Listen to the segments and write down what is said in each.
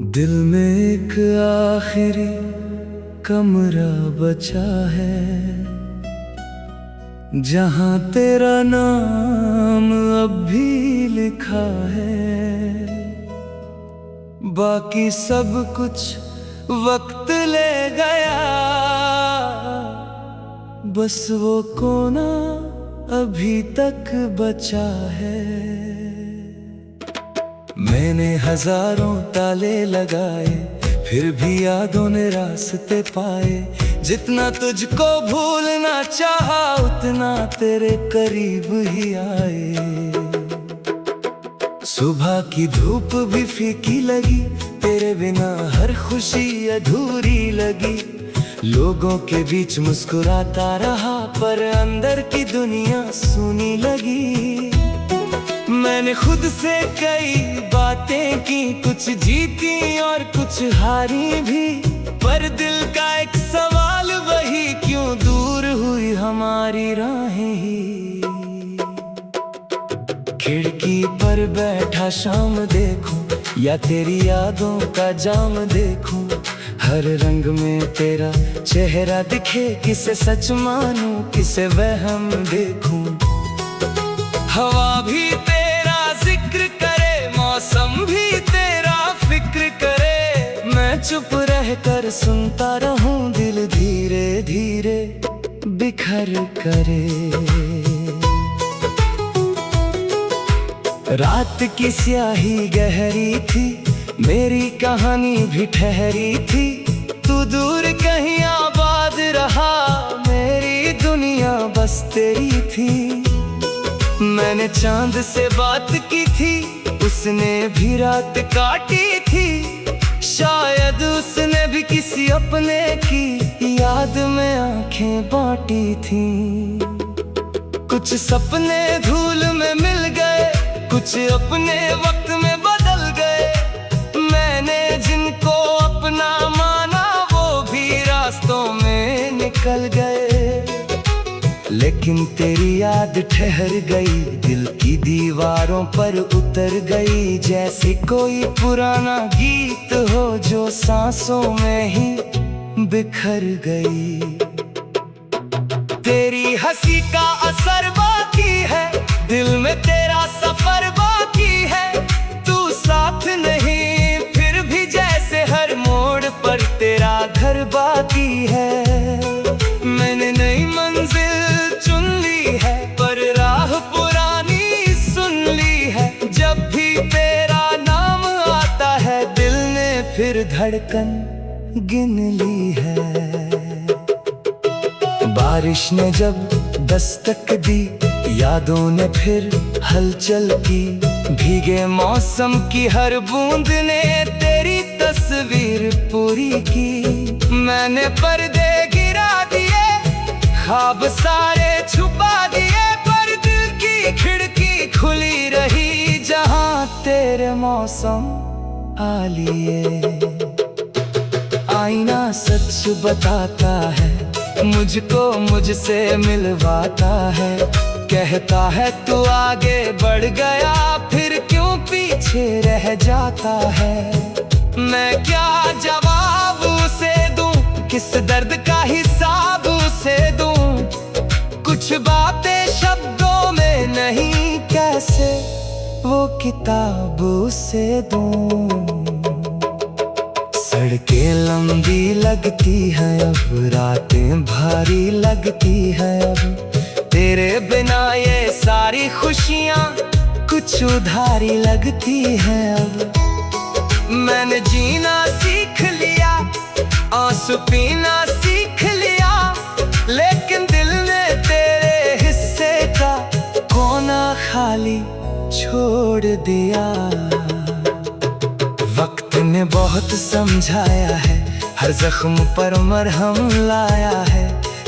दिल में एक आखिरी कमरा बचा है, जहां तेरा नाम अब भी लिखा है। बाकी सब कुछ वक्त ले गया, बस वो कोना अभी तक बचा है। मैंने हजारों ताले लगाए, फिर भी यादों ने रास्ते पाए। जितना तुझको भूलना चाहा, उतना तेरे करीब ही आए। सुबह की धूप भी फीकी लगी, तेरे बिना हर खुशी अधूरी लगी। लोगों के बीच मुस्कुराता रहा, पर अंदर की दुनिया सूनी लगी। मैंने खुद से कई बातें की, कुछ जीती और कुछ हारी भी। पर दिल का एक सवाल वही, क्यों दूर हुई हमारी राहें ही। खिड़की पर बैठा शाम देखूं, या तेरी यादों का जाम देखूं। हर रंग में तेरा चेहरा दिखे, किसे सच मानूं किसे वहम देखूं। हवा भी तेरा जिक्र करे, मौसम भी तेरा फिक्र करे। मैं चुप रहकर सुनता रहूं, दिल धीरे धीरे बिखर करे। रात की स्याही गहरी थी, मेरी कहानी भी ठहरी थी। तू दूर कहीं आबाद रहा, मेरी दुनिया बस तेरी थी। मैंने चांद से बात की थी, उसने भी रात काटी थी। शायद उसने भी किसी अपने की याद में आंखें बांटी थी। कुछ सपने धूल में मिल गए, कुछ अपने वक्त में बदल गए। मैंने जिनको अपना माना, वो भी रास्तों में निकल गए। लेकिन तेरी याद ठहर गई, दिल की दीवारों पर उतर गई। जैसे कोई पुराना गीत हो, जो सांसों में ही बिखर गई। तेरी हंसी का असर बाकी है, दिल में तेरा सफर बाकी है। तू साथ नहीं, फिर भी जैसे हर मोड़ पर तेरा घर बाकी है। मैंने नई मंजिल चुन ली है, पर राह पुरानी सुन ली है। जब भी तेरा नाम आता है, दिल ने फिर धड़कन गिन ली है। बारिश ने जब दस्तक दी, यादों ने फिर हलचल की। भीगे मौसम की हर बूंद ने तेरी तस्वीर पूरी की। मैंने पर्दे गिरा दिए, ख्वाब सारे छुपा दिए। पर दिल की खिड़की खुली रही, जहां तेरे मौसम आ लिए। आईना सच बताता है, मुझको मुझसे मिलवाता है। कहता है तू आगे बढ़ गया, फिर क्यों पीछे रह जाता है। मैं क्या जवाब उसे दूं, किस दर्द का हिसाब उसे दूं। कुछ बातें शब्दों में नहीं, कैसे वो किताब उसे दूं। सड़कें लंबी लगती हैं अब, रातें भारी लगती हैं अब। तेरे बिना ये सारी खुशियाँ कुछ उधारी लगती हैं अब। मैंने जीना सीख लिया, आंसू पीना सीख लिया। लेकिन दिल ने तेरे हिस्से का कोना खाली छोड़ दिया। वक्त ने बहुत समझाया है, हर जख्म पर मरहम लाया है।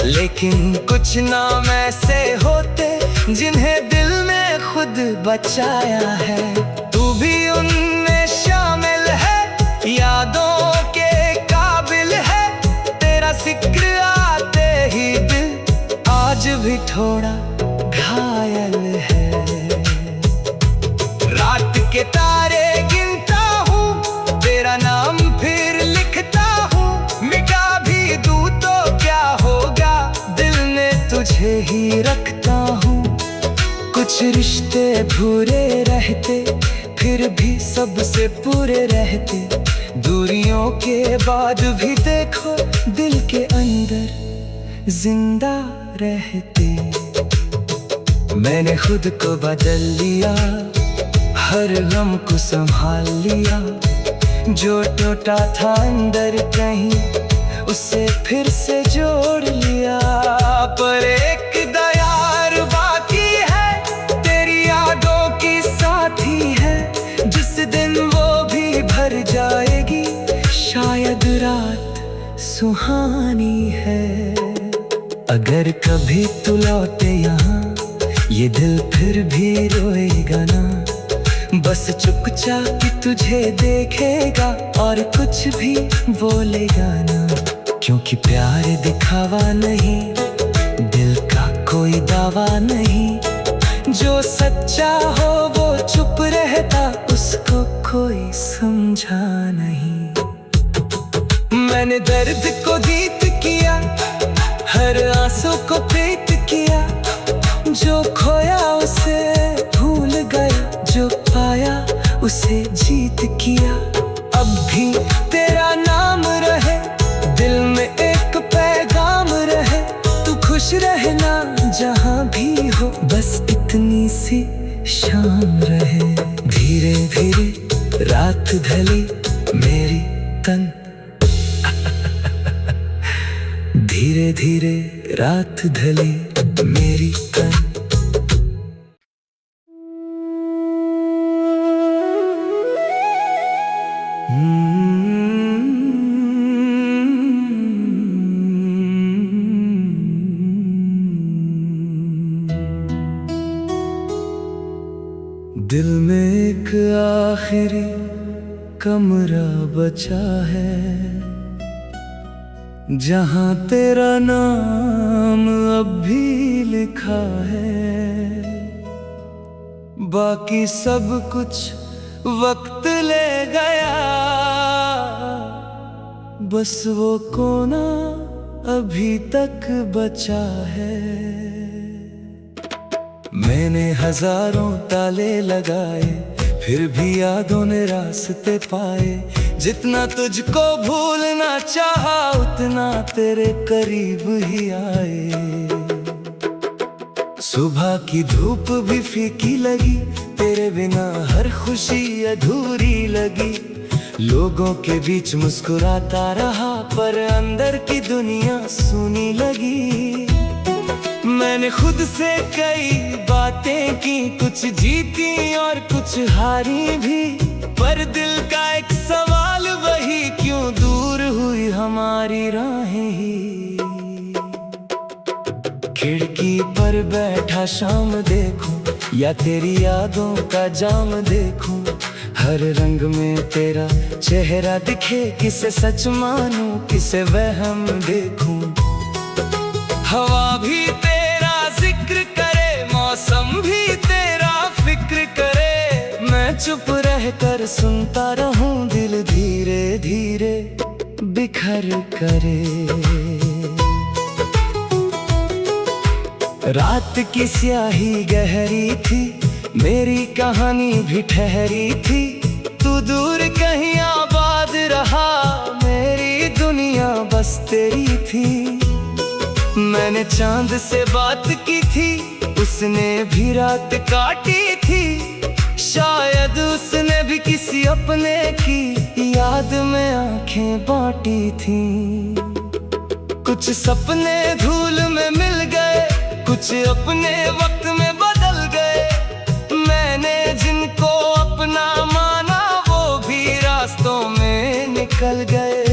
लेकिन कुछ नाम ऐसे होते, जिन्हें दिल ने खुद बचाया है। तू भी उनमें शामिल है, यादों के काबिल है। तेरा जिक्र आते ही दिल आज भी थोड़ा घायल है। रात के तारे गिनता हूँ, तेरा नाम ही रखता हूँ। कुछ रिश्ते भूरे रहते फिर भी सबसे पूरे रहते, दूरियों के बाद भी देखो दिल के अंदर जिंदा रहते। मैंने खुद को बदल लिया, हर गम को संभाल लिया, जो टूटा था अंदर कहीं उसे फिर से जोड़ लिया। पर एक दयार बाकी है, तेरी यादों की साथी है, जिस दिन वो भी भर जाएगी शायद रात सुहानी है। अगर कभी तू लौटे यहाँ ये दिल फिर भी रोएगा ना, बस चुपचाप तुझे देखेगा और कुछ भी बोलेगा ना। क्योंकि प्यार दिखावा नहीं, दिल का कोई दावा नहीं, जो सच्चा हो वो चुप रहता, उसको कोई समझा नहीं। मैंने दर्द को जीत किया, हर आंसू को प्रीत किया, जो खोया उसे भूल गया, जो पाया उसे जीत किया। अब भी तेरा नाम रहे, दिल में एक पैगाम रहे, तू खुश रहना जहाँ भी हो, बस इतनी सी शाम रहे। धीरे धीरे रात ढली मेरी तन धीरे धीरे रात ढली मेरी तन। दिल में एक आखिरी कमरा बचा है, जहाँ तेरा नाम अब भी लिखा है। बाकी सब कुछ वक्त ले गया, बस वो कोना अभी तक बचा है। मैंने हजारों ताले लगाए, फिर भी यादों ने रास्ते पाए। जितना तुझको भूलना चाहा, उतना तेरे करीब ही आए। सुबह की धूप भी फीकी लगी, तेरे बिना हर खुशी अधूरी लगी। लोगों के बीच मुस्कुराता रहा, पर अंदर की दुनिया सुनी लगी। मैंने खुद से कई बातें की, कुछ जीती और कुछ हारी भी, पर दिल का एक सवाल वही, क्यों दूर हुई हमारी राहें ही। खिड़की पर बैठा शाम देखूं, या तेरी यादों का जाम देखूं। हर रंग में तेरा चेहरा दिखे, किसे सच मानूं किसे वहम देखूं। हवा भी तेरा जिक्र करे, मौसम भी तेरा फिक्र करे। मैं चुप रहकर सुनता रहूं, दिल धीरे धीरे बिखर करे। रात की स्याही गहरी थी, मेरी कहानी भी ठहरी थी। तू दूर कहीं आबाद रहा, मेरी दुनिया बस तेरी थी। मैंने चांद से बात की थी, उसने भी रात काटी थी। शायद उसने भी किसी अपने की याद में आंखें बांटी थी। कुछ सपने धूल में मिल गए, कुछ अपने वक्त में बदल गए। मैंने जिनको अपना माना, वो भी रास्तों में निकल गए।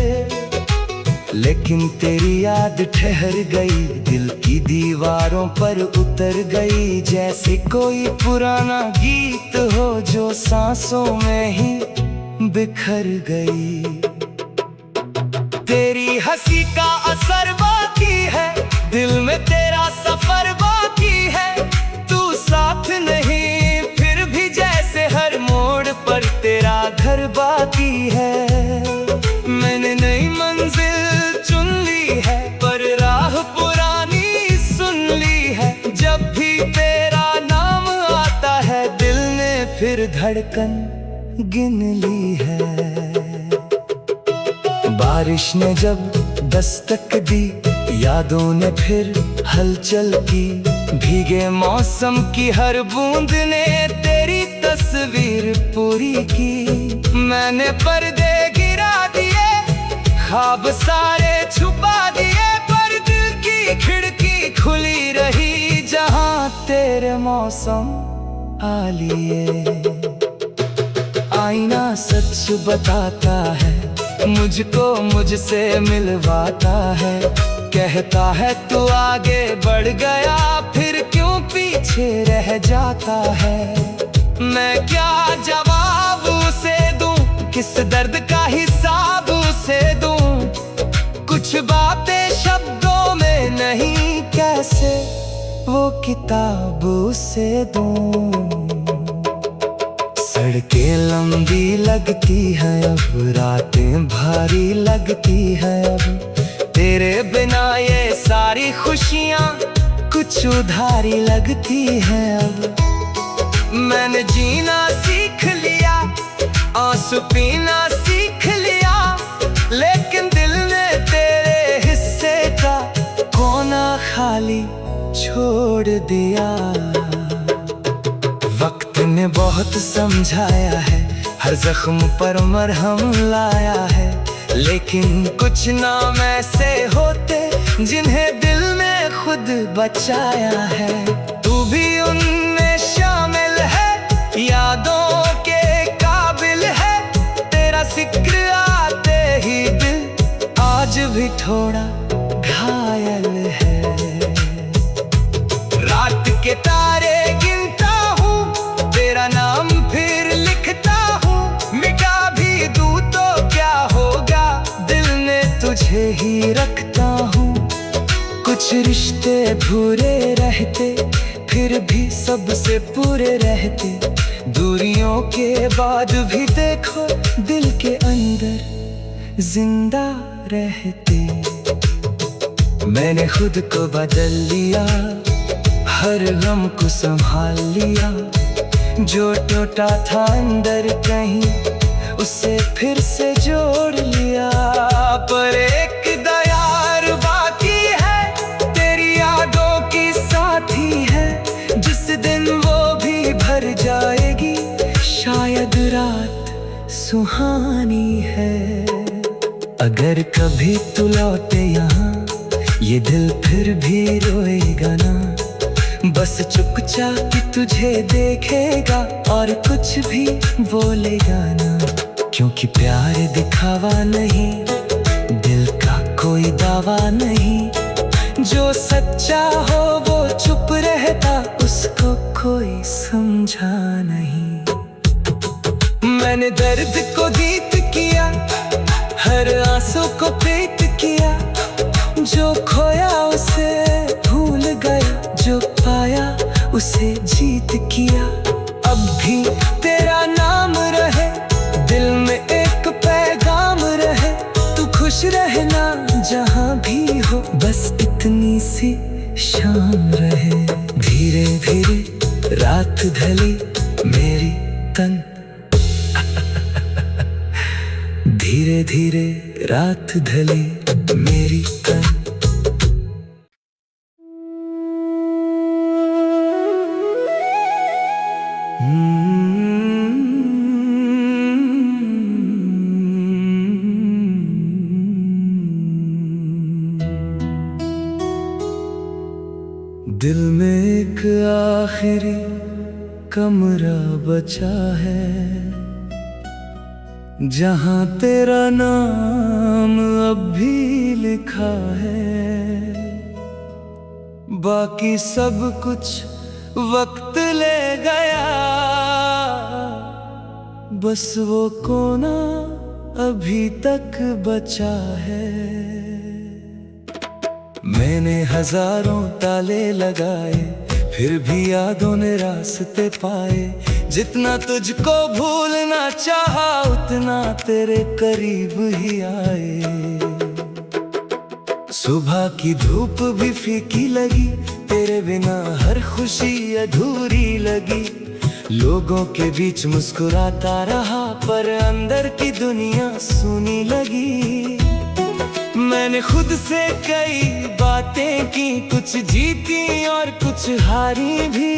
लेकिन तेरी याद ठहर गई, दिल की दीवारों पर उतर गई। जैसे कोई पुराना गीत हो, जो सांसों में ही बिखर गई। तेरी हंसी का असर बाकी है, दिल में तेरा सफर बाकी है। तू साथ नहीं, फिर भी जैसे हर मोड़ पर तेरा घर बाकी है। मैंने नई मंजिल चुन ली है, पर राह पुरानी सुन ली है। फिर धड़कन गिन ली है। बारिश ने जब दस्तक दी, यादों ने फिर हलचल की। भीगे मौसम की हर बूंद ने तेरी तस्वीर पूरी की। मैंने पर्दे गिरा दिए, ख्वाब सारे छुपा दिए, पर दिल की खिड़की खुली रही जहां तेरे मौसम आ लिए। आईना सच बताता है, मुझको मुझसे मिलवाता है। कहता है तू आगे बढ़ गया, फिर क्यों पीछे रह जाता है। मैं क्या जवाब उसे दूं, किस दर्द का हिसाब उसे दूं। कुछ बातें शब्दों में नहीं, कैसे वो किताब उसे दूं। सड़कें लंबी लगती हैं अब, रातें भारी लगती हैं अब। तेरे बिना ये सारी खुशियाँ कुछ उधारी लगती हैं अब। मैंने जीना सीख लिया, आंसू पीना सीख लिया, लेकिन दिल ने तेरे हिस्से का कोना खाली छोड़ दिया। वक्त ने बहुत समझाया है, हर जख्म पर मरहम लाया है, लेकिन कुछ नाम ऐसे होते जिन्हें दिल ने खुद बचाया है। तू भी उनमें शामिल है, यादों के काबिल है। तेरा जिक्र आते ही दिल आज भी थोड़ा घायल है। रात के तारे गिनता हूँ, तेरा नाम फिर लिखता हूँ। मिटा भी दूँ तो क्या होगा, दिल ने तुझे ही रखता हूँ। कुछ रिश्ते अधूरे रहते, फिर भी सबसे पूरे रहते। दूरियों के बाद भी देखो दिल के अंदर जिंदा रहते। मैंने खुद को बदल लिया, हर गम को संभाल लिया। जो टूटा था अंदर कहीं, उसे फिर से जोड़ लिया। पर एक दयार बाकी है, तेरी यादों की साथी है। जिस दिन वो भी भर जाएगी, शायद रात सुहानी है। अगर कभी तू लौटे यहाँ, ये दिल फिर भी रोएगा ना। बस चुपचाप तुझे देखेगा और कुछ भी बोलेगा ना। क्योंकि प्यार दिखावा नहीं, दिल का कोई दावा नहीं। जो सच्चा हो वो चुप रहता, उसको कोई समझा नहीं। मैंने दर्द को जीत किया, हर आंसू को प्रीत किया। जो खोया उसे भूल गया, जो पाया उसे जीत किया। अब भी तेरा नाम रहे, दिल में एक पैगाम रहे। तू खुश रहना जहाँ भी हो, बस इतनी सी शाम रहे। धीरे धीरे रात ढली मेरी तन, धीरे धीरे रात ढली मेरी तन। दिल में एक आखिरी कमरा बचा है, जहाँ तेरा नाम अब भी लिखा है। बाकी सब कुछ वक्त ले गया, बस वो कोना अभी तक बचा है। मैंने हजारों ताले लगाए, फिर भी यादों ने रास्ते पाए। जितना तुझको भूलना चाहा, उतना तेरे करीब ही आए। सुबह की धूप भी फीकी लगी, तेरे बिना हर खुशी अधूरी लगी। लोगों के बीच मुस्कुराता रहा, पर अंदर की दुनिया सूनी लगी। मैंने खुद से कई बातें की, कुछ जीती और कुछ हारी भी,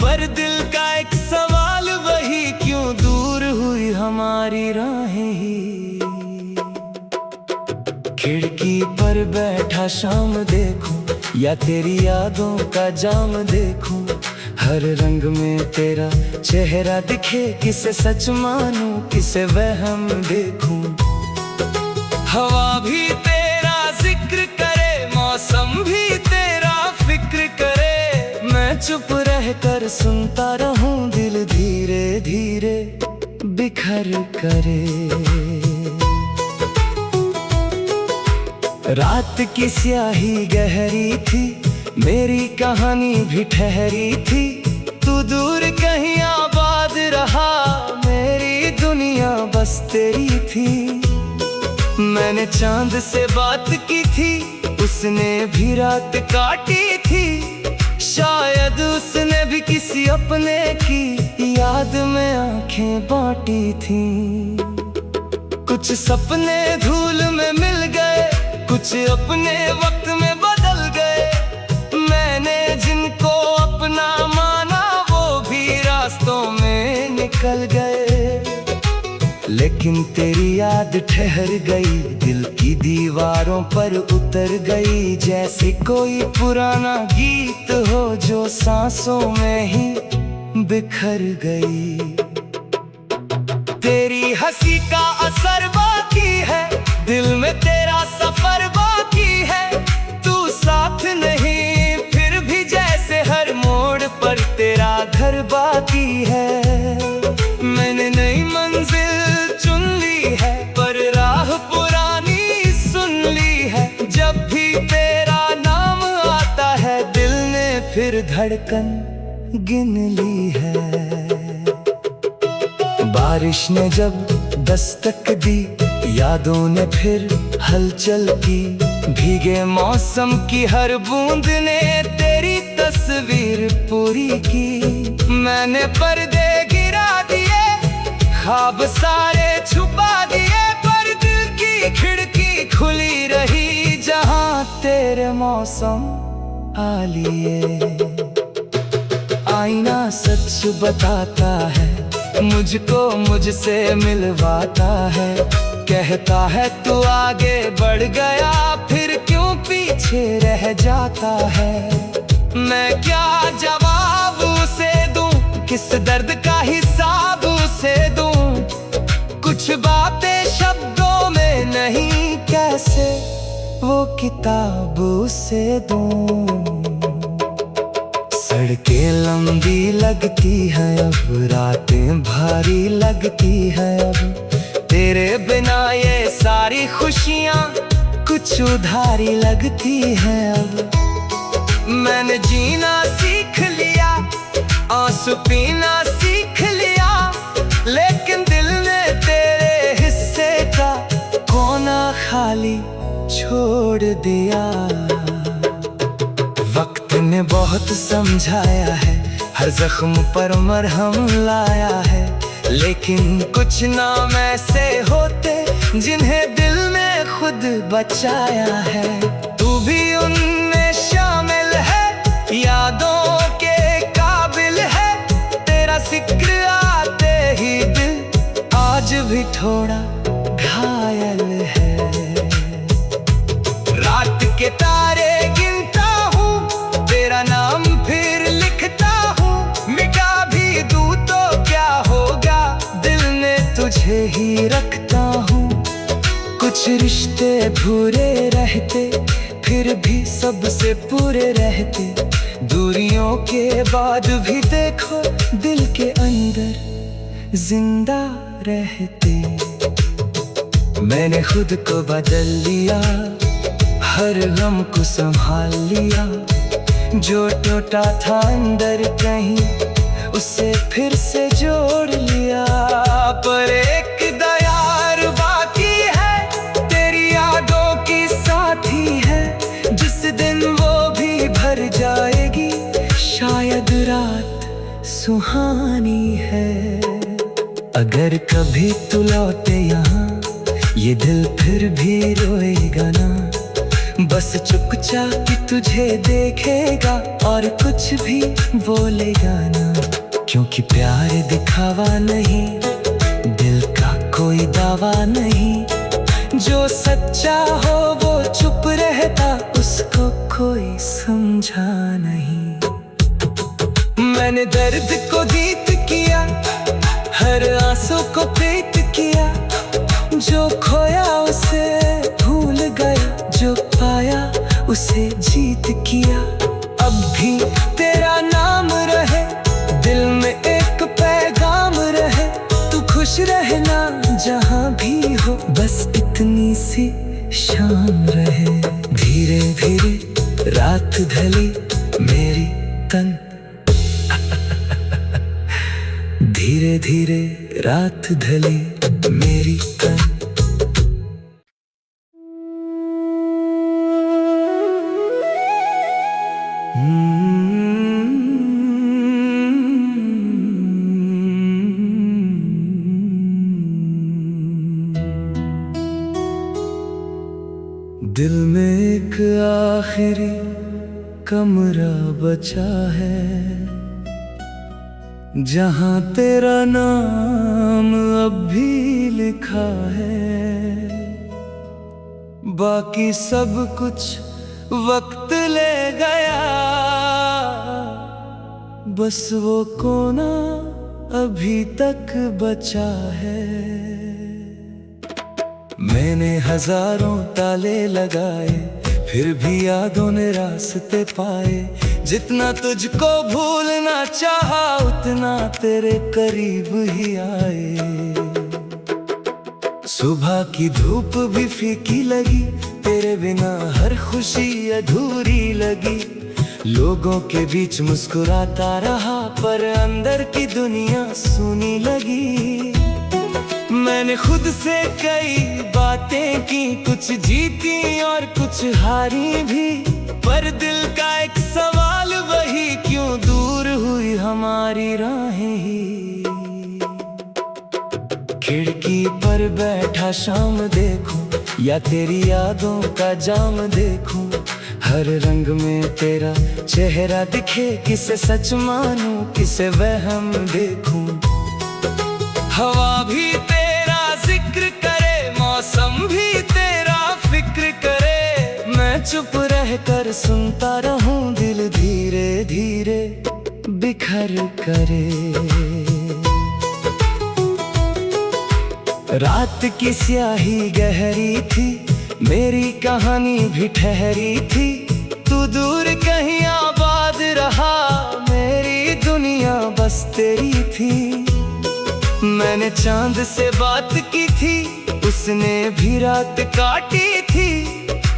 पर दिल का एक सवाल वही, क्यों दूर हुई हमारी राहें ही। खिड़की पर बैठा शाम देखूं या तेरी यादों का जाम देखूं, हर रंग में तेरा चेहरा दिखे, किसे सच मानूं किसे वहम देखूं। हवा भी तेरा जिक्र करे, मौसम भी तेरा फिक्र करे, मैं चुप रह कर सुनता रहूं, दिल धीरे धीरे बिखर करे। रात की स्याही गहरी थी, मेरी कहानी भी ठहरी थी, तू दूर कहीं आबाद रहा, मेरी दुनिया बस तेरी थी। मैंने चांद से बात की थी, उसने भी रात काटी थी, शायद उसने भी किसी अपने की याद में आंखें बांटी थी। कुछ सपने धूल में मिल गए, कुछ अपने वक्त में बदल गए, मैंने जिनको अपना माना वो भी रास्तों में निकल गए। लेकिन तेरी याद ठहर गई, दिल की दीवारों पर उतर गई, जैसे कोई पुराना गीत हो जो सांसों में ही बिखर गई। तेरी हंसी का असर बाकी है, दिल में तेरा सफर बाकी है, तू साथ नहीं फिर भी जैसे हर मोड़ पर तेरा घर बाकी है। मैंने नई मंजिल चुन ली है, पर राह पुरानी सुन ली है, जब भी तेरा नाम आता है, दिल ने फिर धड़कन गिन ली है। बारिश ने जब दस्तक दी, यादों ने फिर हलचल की, भीगे मौसम की हर बूंद ने तेरी तस्वीर पूरी की। मैंने पर्दे गिरा दिए, ख्वाब सारे छुपा दिए, पर दिल की खिड़की खुली रही, जहां तेरे मौसम आ लिए। आईना सच बताता है, मुझको मुझसे मिलवाता है, कहता है तू आगे बढ़ गया, फिर क्यों पीछे रह जाता है। मैं क्या जवाब उसे दूं, किस दर्द का हिसाब उसे दूं, कुछ बातें शब्दों में नहीं, कैसे वो किताब उसे दूं। सड़कें लंबी लगती हैं अब, रातें भारी लगती हैं अब, तेरे बिना ये सारी खुशियाँ कुछ उधारी लगती हैं अब। मैंने जीना सीख लिया, आंसू पीना सीख लिया, लेकिन दिल ने तेरे हिस्से का कोना खाली छोड़ दिया। वक्त ने बहुत समझाया है, हर जख्म पर मरहम लाया है, लेकिन कुछ नाम ऐसे होते जिन्हें दिल ने खुद बचाया है। तू भी उनमें शामिल है, यादों के काबिल है, तेरा जिक्र आते ही दिल आज भी थोड़ा घायल है। रात के तारे गिनता हूँ, तेरा नाम फिर लिखता हूँ, मिटा भी दूँ तो क्या होगा, दिल में तुझे ही रखता हूँ। कुछ रिश्ते अधूरे रहते, फिर भी सबसे पूरे रहते, दूरियों के बाद भी देखो दिल के अंदर जिंदा रहते। मैंने खुद को बदल लिया, हर गम को संभाल लिया, जो टूटा था अंदर कहीं उसे फिर से जोड़ लिया। पर एक दयार बाकी है, तेरी यादों की साथी है, जिस दिन वो भी भर जाएगी, शायद रात सुहानी अगर कभी तू लौटे यहाँ, ये दिल फिर भी रोएगा ना। बस चुपचाप तुझे देखेगा और कुछ भी बोलेगा ना। क्योंकि प्यार दिखावा नहीं, दिल का कोई दावा नहीं। जो सच्चा हो वो चुप रहता, उसको कोई समझा नहीं। मैंने दर्द को जीत किया, हर आंसू को प्रीत किया। जो खोया उसे भूल गया, जो पाया उसे जीत किया। अब भी तेरा नाम रहे, दिल में एक पैगाम रहे। तू खुश रहना जहाँ भी हो, बस इतनी सी शाम रहे। धीरे धीरे रात ढली मेरी तन, धीरे धीरे रात ढली मेरी तन। दिल में एक आखिरी कमरा बचा है, जहाँ तेरा नाम अब भी लिखा है। बाकी सब कुछ वक्त ले गया, बस वो कोना अभी तक बचा है। मैंने हजारों ताले लगाए, फिर भी यादों ने रास्ते पाए। जितना तुझको भूलना चाहा, उतना तेरे करीब ही आए। सुबह की धूप भी फीकी लगी, तेरे बिना हर खुशी अधूरी लगी। लोगों के बीच मुस्कुराता रहा, पर अंदर की दुनिया सूनी लगी। मैंने खुद से कई बातें की, कुछ जीती और कुछ हारी भी। पर दिल का एक सवाल वही, क्यों दूर हुई हमारी राहें ही। खिड़की पर बैठा शाम देखूं, या तेरी यादों का जाम देखूं। हर रंग में तेरा चेहरा दिखे, किसे सच मानूं किसे वहम देखूं। हवा भी तेरा जिक्र करे, मौसम भी तेरा फिक्र करे। मैं चुप रहकर सुनता रहूं, दिल धीरे धीरे बिखर करे। रात की स्याही गहरी थी, मेरी कहानी भी ठहरी थी। तू दूर कहीं आबाद रहा, मेरी दुनिया बस तेरी थी। मैंने चांद से बात की थी, उसने भी रात काटी थी।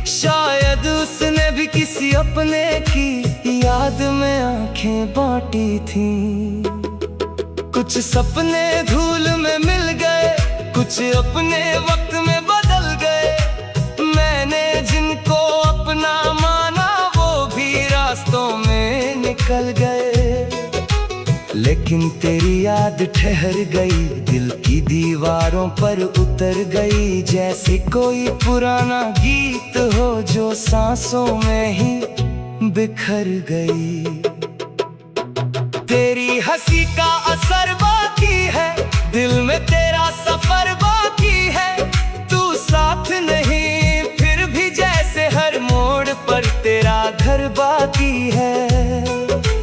शायद उसने भी किसी अपने की याद में आंखें बांटी थी। कुछ सपने धूल में मिल गए, कुछ अपने वक्त में बदल गए। मैंने जिनको अपना माना, वो भी रास्तों में निकल गए। लेकिन तेरी याद ठहर गई, दिल की दीवारों पर उतर गई। जैसे कोई पुराना गीत हो, जो सांसों में ही बिखर गई। तेरी हंसी का असर बाकी है, दिल में तेरा सफर बाकी है। तू साथ नहीं, फिर भी जैसे हर मोड़ पर तेरा घर बाकी है।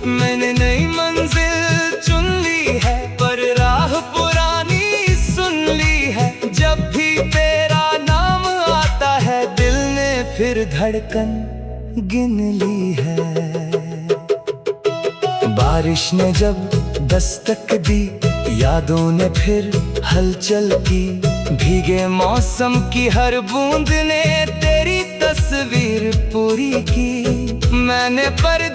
मैंने नई मंजिल चुन ली है, पर राह पुरानी सुन ली है। जब भी तेरा नाम आता है, दिल ने फिर धड़कन गिन ली है। बारिश ने जब दस्तक दी, यादों ने फिर हलचल की। भीगे मौसम की हर बूंद ने तेरी तस्वीर पूरी की। मैंने पर